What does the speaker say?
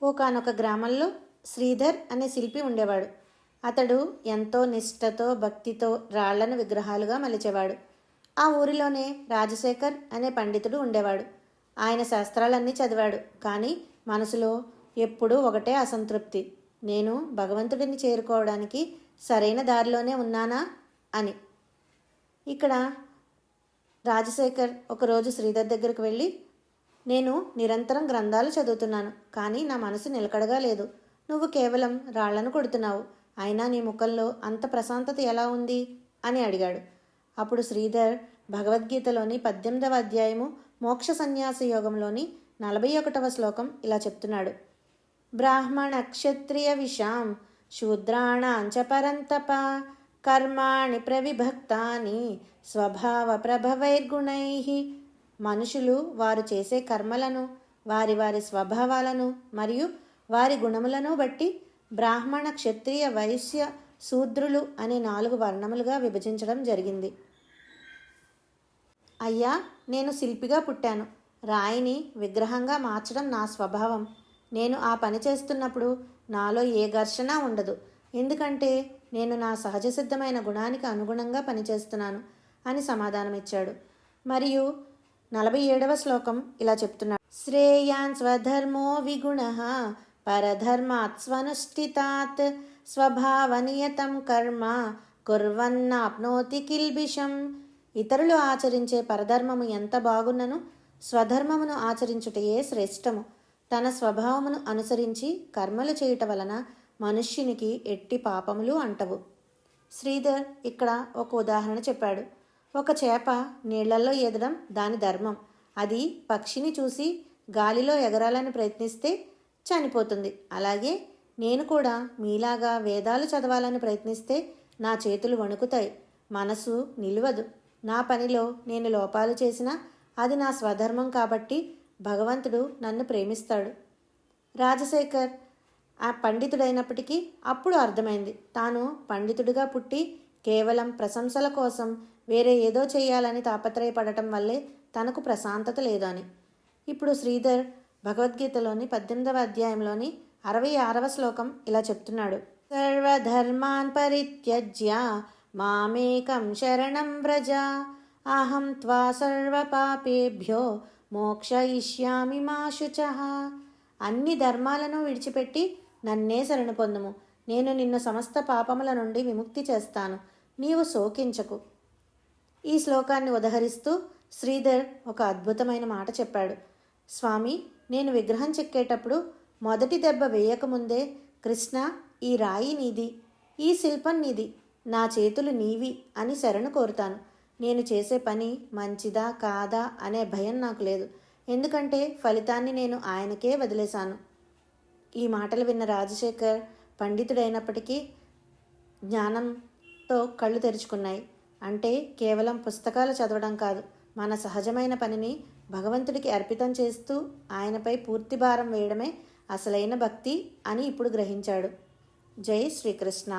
ఒకానొక గ్రామంలో శ్రీధర్ అనే శిల్పి ఉండేవాడు. అతడు ఎంతో నిష్ఠతో భక్తితో రాళ్లను విగ్రహాలుగా మలిచేవాడు. ఆ ఊరిలోనే రాజశేఖర్ అనే పండితుడు ఉండేవాడు. ఆయన శాస్త్రాలన్నీ చదివాడు. కానీ మనసులో ఎప్పుడూ ఒకటే అసంతృప్తి. నేను భగవంతుడిని చేరుకోవడానికి సరైన దారిలోనే ఉన్నానా అని. ఇక్కడ రాజశేఖర్ ఒకరోజు శ్రీధర్ దగ్గరకు వెళ్ళి, నేను నిరంతరం గ్రంథాలు చదువుతున్నాను, కానీ నా మనసు నిలకడగా లేదు. నువ్వు కేవలం రాళ్లను కొడుతున్నావు, అయినా నీ ముఖంలో అంత ప్రశాంతత ఎలా ఉంది అని అడిగాడు. అప్పుడు శ్రీధర్ భగవద్గీతలోని 18వ అధ్యాయము మోక్ష సన్యాస యోగంలోని 41వ శ్లోకం ఇలా చెప్తున్నాడు. బ్రాహ్మణ క్షత్రియ విషాం శూద్రాణాంచ పరంతప కర్మాణి ప్రవిభక్తాని స్వభావ ప్రభవైర్గుణై. మనుషులు వారు చేసే కర్మలను వారి వారి స్వభావాలను మరియు వారి గుణములను బట్టి బ్రాహ్మణ క్షత్రియ వైశ్య శూద్రులు అనే 4 వర్ణములుగా విభజించడం జరిగింది. అయ్యా, నేను శిల్పిగా పుట్టాను. రాయిని విగ్రహంగా మార్చడం నా స్వభావం. నేను ఆ పని చేస్తున్నప్పుడు నాలో ఏ ఘర్షణ ఉండదు, ఎందుకంటే నేను నా సహజ సిద్ధమైన గుణానికి అనుగుణంగా పనిచేస్తున్నాను అని సమాధానమిచ్చాడు. మరియు 47వ శ్లోకం ఇలా చెప్తున్నాడు. శ్రేయాన్ స్వధర్మో విగుణః పరధర్మాత్ స్వనుష్ఠితాత్ స్వభావనియతం కర్మ కుర్వన్నాప్నోతి కిల్బిషం. ఇతరులు ఆచరించే పరధర్మము ఎంత బాగున్నను స్వధర్మమును ఆచరించుటయే శ్రేష్టము. తన స్వభావమును అనుసరించి కర్మలు చేయుట వలన మనుష్యునికి ఎట్టి పాపములు అంటవు. శ్రీధర్ ఇక్కడ ఒక ఉదాహరణ చెప్పాడు. ఒక చేప నీళ్లలో ఈదడం దాని ధర్మం. అది పక్షిని చూసి గాలిలో ఎగరాలని ప్రయత్నిస్తే చనిపోతుంది. అలాగే నేను కూడా మీలాగా వేదాలు చదవాలని ప్రయత్నిస్తే నా చేతులు వణుకుతాయి, మనసు నిలవదు. నా పనిలో నేను లోపాలు చేసినా అది నా స్వధర్మం కాబట్టి భగవంతుడు నన్ను ప్రేమిస్తాడు. రాజశేఖర్ ఆ పండితుడైనప్పటికీ అప్పుడు అర్థమైంది, తాను పండితుడిగా పుట్టి కేవలం ప్రశంసల కోసం వేరే ఏదో చేయాలని తాపత్రయపడటం వల్లే తనకు ప్రశాంతత లేదు అని. ఇప్పుడు శ్రీధర్ భగవద్గీతలోని 18వ అధ్యాయంలోని 66వ శ్లోకం ఇలా చెప్తున్నాడు. సర్వధర్మాన్ పరిత్యజ్య మామేకం శరణం వ్రజ అహం త్వా సర్వపాపేభ్యో మోక్షయిష్యామి మా శుచః. అన్ని ధర్మాలను విడిచిపెట్టి నన్నే శరణు పొందుము, నేను నిన్ను సమస్త పాపముల నుండి విముక్తి చేస్తాను, నీవు శోకించకు. ఈ శ్లోకాన్ని ఉదహరిస్తూ శ్రీధర్ ఒక అద్భుతమైన మాట చెప్పాడు. స్వామి, నేను విగ్రహం చెక్కేటప్పుడు మొదటి దెబ్బ వేయకముందే, కృష్ణ, ఈ రాయి నీది, ఈ శిల్పం నీది, నా చేతులు నీవి అని శరణు కోరుతాను. నేను చేసే పని మంచిదా కాదా అనే భయం నాకు లేదు, ఎందుకంటే ఫలితాన్ని నేను ఆయనకే వదిలేశాను. ఈ మాటలు విన్న రాజశేఖర్ పండితుడైనప్పటికీ జ్ఞానంతో కళ్ళు తెరుచుకున్నాయి. అంటే కేవలం పుస్తకాలు చదవడం కాదు, మన సహజమైన పనిని భగవంతుడికి అర్పితం చేస్తూ ఆయనపై పూర్తి భారం వేయడమే అసలైన భక్తి అని ఇప్పుడు గ్రహించాడు. జై శ్రీకృష్ణ.